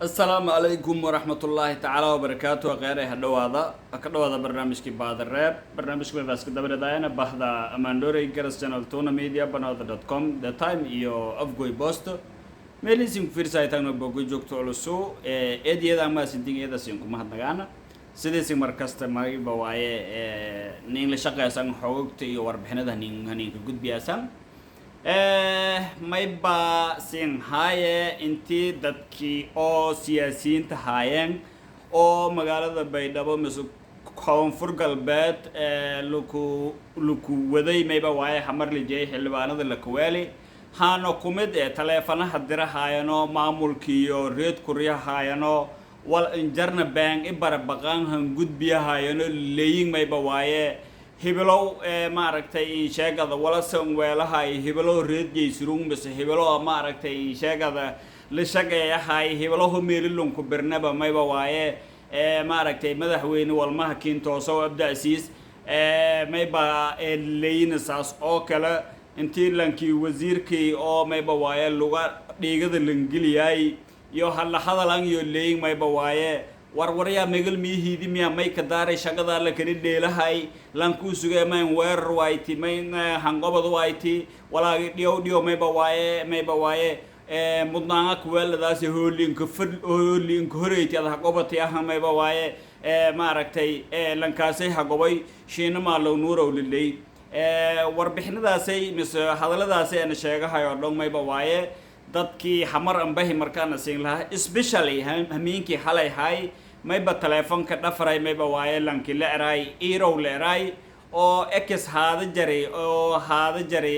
السلام عليكم ورحمة الله تعالى وبركاته غيره هذا كدوادا برنامج كي بعد الراب برنامج كي بس كده بداينا بهذا أماندوري كرس channel تونا ميديا بنادا.com the time إيو أفجوي بوست ميليسيم في رسالة بوجي جوك تولسو إدي هذا ما سنتين هذا سينكم ما هتنجانا سيدي مركز تماري بواي نين لشقة سان حوقت يوار بحنا ده نين كجود بياسان may ba sing haye inti dadki oo siyaasiyiinta haayeen oo magaalada Baydhabo misu koonfur galbeed luku waday mayba waaye xamar lijay xilbaanada la kuwali haano kumid taleefanaha dirahaayano maamulkiyo reed kuriya haayano wal injarna bank ibara baqan han gudbiyahaayano leeying mayba waaye هبلو ما ركتي شيء هذا ولا سون ولا هاي هبلو ريد جيسرون بس هبلو ما ركتي شيء هذا لشجع هاي هبلو هم يرلون كبرنابا ما يبوايه ما ركتي مدحوين والما كين توصل أبدأ أسيس ما يبا اللين أساس أو كلا أنتي لانكي وزيركي أو ما يبوايه اللغة ديجد الإنجليزي يو هذا لان يولين ما يبوايه warwarya megal mi hidi mi amay kadare shaqada la kari deelahay lan ku sugay may weer wayti may hangobad wayti walaagi dhiyo may ba waaye mudnaanga kuweladaas hoolin ka fir hoolin ka horeeyay ada hagobati ah may ba waaye ma aragtay lan kaasay hagobay sheena ma loo nuurow lilay warbixinadaasay mis hadaladaasay ana sheegahay oo dhong may ba waaye dadkii xamar ambahi markaana siin lahaa especially hamiinkii xalay hay mayba telefonka dhafaray mayba waaye lanki la eray irow la eray oo ex haada jaray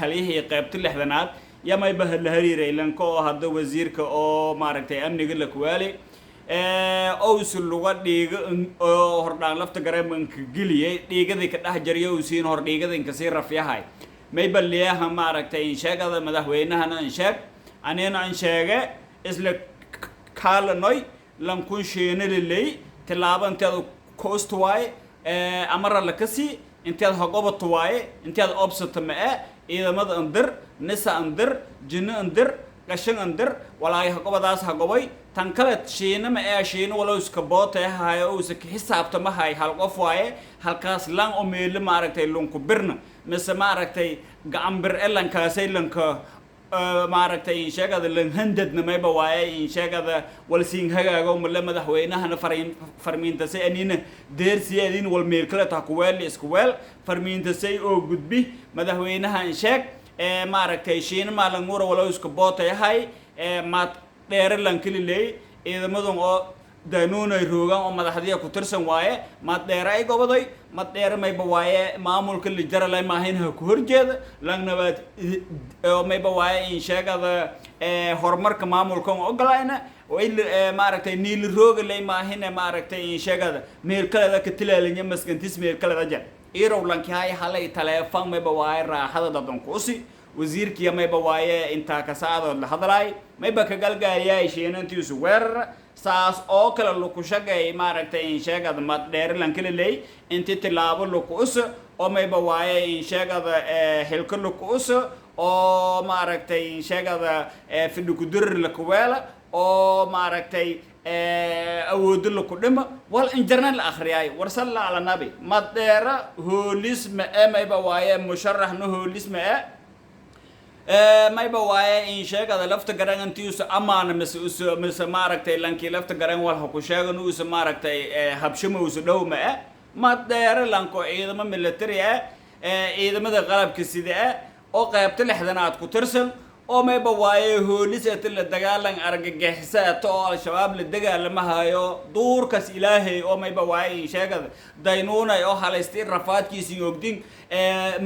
taliyihii qaybta lixdanaad ya mayba la hariiray lanko oo hadda wasiirka oo maaragtay amniga la kuwaali oo luga dhiiga oo hordhaan lafta gareemanka geliyay dhiigadii ka dhax jariyo uu siin hor dhiigada inka sii rafyahay mayba leeyaha maaragtay in sheegada madaxweynahana in sheeg anina in sheege isla kaalanoy lankun sheenalilay tilaabanteedu coast way amara la kasi inteed hagobato way inteed obsata ma ciidamada andir nisa andir jinna andir gashan andir walaay hagobadaas hagobay tan kale sheena ma sheena walaw iska bootay hayo oo iska xisaabtama hay hal qof waaye halkaas lan oo meel maaragtay lunku birna mise maaragtay gacanbir elankaasay lanka maaragtay in sheegada lan handadna mayba waaye in sheegada wal siin hagaago mala madaxweynahana farmiintasay anina deersiyeedin wal meel kale ta ku weel isku weel farmiintasay oo gudbi madaxweynaha in sheeg maaragtay sheena maalan mura walaw iska bootay hay maad dheer lan kililay ciidamadan oo daanoonay roogan oo madaxdiya ku tirsan waaye maad dheer ay gobaday mad dheer mayba waaye maamulka li jaralay maahaynha ku horjeeda lan nabaad oo mayba waaye in sheegada horumarka maamulka oo ogolayna oo maaragtay niil rooga lay maahayna maaragtay in sheegada meel kale ka tilaalanya maskantis meel kale jar irow lanki hay halay telefoon mayba waaye raaxada dadan ku si wasiirkii mayba waaye inta ka saado la hadlay mayba ka galgaayay sheenantiisu weerar saas oo kala luku shaqay maaragtay in sheegada mad dheer lan kala leey inta tilaabo luku us oo mayba waaye in sheegada hilka luku us oo maaragtay in sheegada fidhu ku dirir la kuweela oo maaragtay awood luku dhima wal injarnal akhriyay warsalla ala nabi mad dheer hoolis ma mayba waaye musharrahna hoolis ma mayba waaye in sheegada lafta garantiisu amaana mise maaragtay lankii lafta garan wal ku sheegan uu maaragtay habshimo uu dhow ma dheer lanko ciidamo military ciidamada qalabka sida oo qaybta lixdanaad ku tirsan oo mayba waaye hoolisata la dagaalan argagixisada oo al-shabaab la dagaalamahayo duurkas ilaahay oo mayba waaye in sheegada daynuunay oo halaystii rafaadkiisa ogdin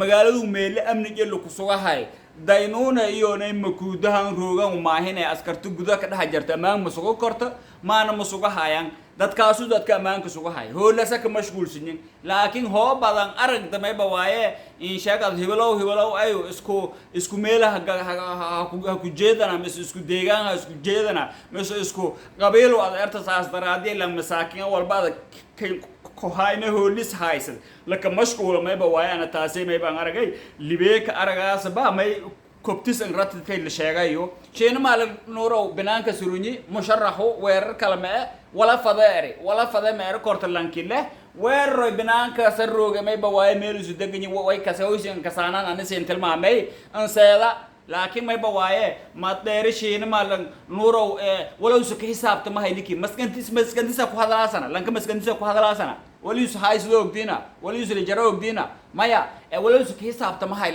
magaaladu meel amniga ku sugahay daynuuna iyo nay makuudahan roogan maahine askartu gudaha ka dhax jarta amaan masugo korto maana masugo hayaan dadkaasu dadka amaanka sugo hay hoolasa ka mashquulsin laakiin hoo badan arag damayba waaye in sheegad hiwalow ayu isku meelaha ku jeedana mis isku deegaan isku jeedana mis isku qabiilo aad ertasaas daraadii la masaakiin walbaad kohayna hoolis haysan laka mashquul mayba waaye ana taasay mayba aragay libeeka aragaas ba may كوبتيس إن رات كي لشيء شيء ما نورو بنانك سروني مشرحه وير كلمة ولا فضائري ولا فضاء ما يركورت لانكيله وير بنانك سروق ما يبغى ميلو زدقني وواي كسويشن كسانا أنا سنتل ما ماي أنسيدا لكن ما يبغى ما تدري شيء ما نورو ولا يسوق حساب تما هيلكي مسكنتيس أكو هذا لاسنا لانك مسكنتيس أكو هذا لاسنا ولا يسوق هاي سلوك دينا ولا يسوق الجروك دينا ما يا ولا يسوق حساب تما هاي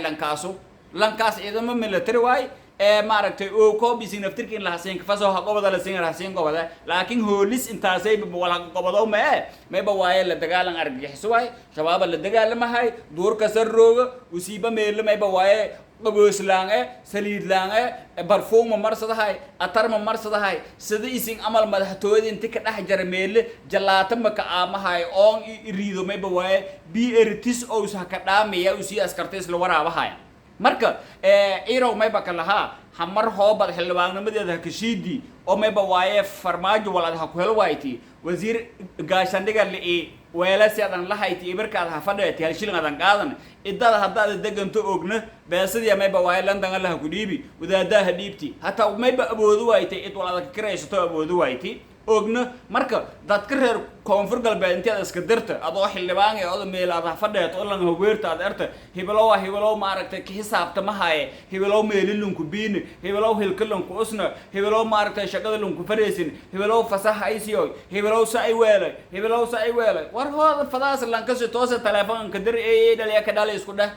لانكاس إذا ما ملتري واي maaragtay oo koobisin naftirka in la hasin ka faso haqobada la siin raasiin gobada laakiin hoolis intaasay wala gobado ma ba waayay la dagaalan argagixiso waay shabaab la dagaalamahay duurka sarrooga usiiba meel ma ba waayay qabooslaan saliid laan barfuum marsadahay atar marsadahay sida isin amal madaxtooyada inta ka dhax jar meel jalaata ma ka aamahay oon iriido ma ba waayay BRTs oo sax ka dhaamaya usii askartays la waraabahay marka irow may baka lahaa hamar hoobad xilwaannimadeeda ka shiidi oo may ba waaye farmaajo waladaha ku hel waaytii wasiir gaashandhiga li weela sidan la hayti ibarkaada ha fadheetay hal shilin adan qaadan idada hadda deganto ogna beesadii may ba waaye landan Allah ku dhiibi wadaadaha dhiibti hata may ba aboodu waaytay id walada ka kiraysato aboodu waaytii ogna marka dadka reer koonfur galbeed inta iska dirta adoo xildhibaan ee oo meel aad fadheeto oo lan haweerta aad arta hibelow maaragtay ka xisaabta ma haye hibelow meelilunku biin hibelow hilkalunku usna hibelow maaragtay shaqada lunku fareesin hibelow fasaha aysiyo hibelow saay weelay war hooda fadaas lan ka soo toose telefoon ka dir ee dhaliya ka dhalay isku dhah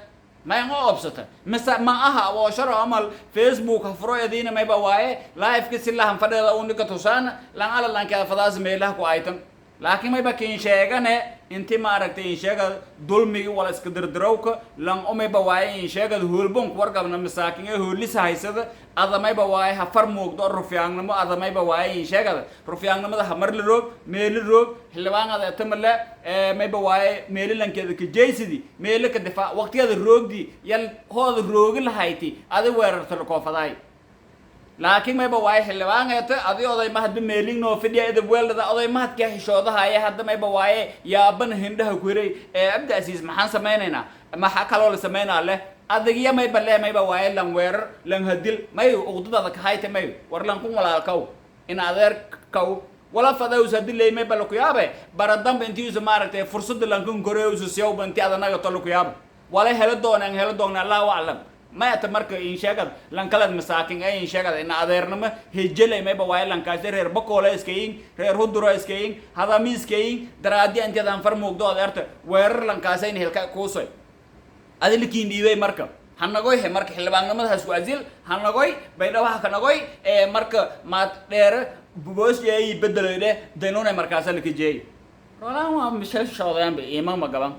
ما ينقبسته مسا ما أها وشرع عمل فيسبوك هفرو يدينا ما يبقى واي لايف كسر لهم فدلا أونك توسان لان على لان كذا فداز ميله كوايتم لكن ما يبقى كين شيء انت ما ركتين شيء دولمي ولا اسكدر دروك لان أم يبقى واي إن شيء هولبون كورك من مساكين هوليس هايسد هذا ما يبقى واي هفر موجود رفيعنا ما هذا ما يبقى واي إن شيء رفيعنا ما ده همر الروب ميل الروب حلوان هذا تملا ما يبقى واي ميل لان كذا كجيسدي ميل كدفاع وقت هذا الروب دي يل هذا الروب اللي هايتي هذا وير تلقى فداي لكن ما يبغى واي حلوان هذا أذي أذي ما هاد بميلين نو فدي إذا بقول هذا أذي ما هاد كه شو هذا هاي هذا ما يبغى واي يا بن هنده كوري أبدأ أسيس محن سمينا ما حكى له سمينا له أذي ما يبغى له ما يبغى واي لان وير لان هديل ما يقصد هذا كهاي تماي ورلان كون ولا الكو إن أذر كو ولا فدا وسدل لي ما يبغى له كيابه بردم بنتي زمارة فرصة لان كون كوري وسياو بنتي هذا ناقة طلو كيابه ولا هلا دون الله أعلم ما يتمرك إن شاء لان كلاد مساكين أي إن شاء إن أذرنا هجلة ما يبغى لان كاسر هير بقولة إسكين هير هدرة إسكين هذا ميسكين درادي أنت هذا فرم موجود أذرت وير لان كاسين هلك كوسوي هذا اللي كين ديوي مركب هنقول هي مركب حلبان ما هسوا أزيل هنقول بينما هنقول مركب ما تدير بوس جاي بدل ده دينون مركز اللي كجاي ولا ما مش شغلان بإمام مقام